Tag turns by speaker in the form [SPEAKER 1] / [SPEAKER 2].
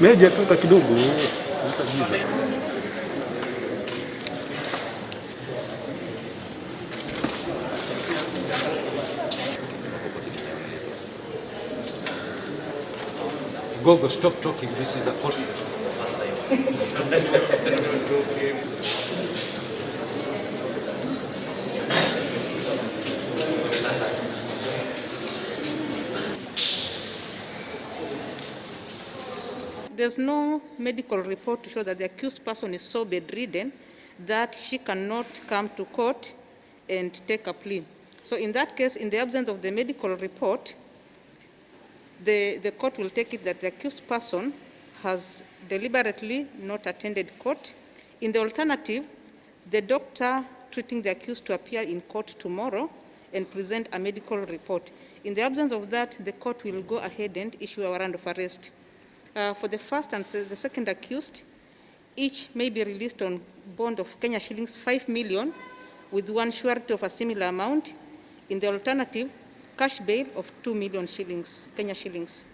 [SPEAKER 1] Meja kaka kidogo. Utajiza.
[SPEAKER 2] Gogo, stop talking. This is a court.
[SPEAKER 3] There's no medical report to show that the accused person is so bedridden that she cannot come to court and take a plea. So in that case, in the absence of the medical report, the court will take it that the accused person has deliberately not attended court. In the alternative, the doctor treating the accused to appear in court tomorrow and present a medical report. In the absence of that, the court will go ahead and issue a warrant of arrest. For the first and the second accused, each may be released on bond of Kenya shillings 5 million with one surety of a similar amount. In the alternative, cash bail of 2 million shillings, Kenya shillings.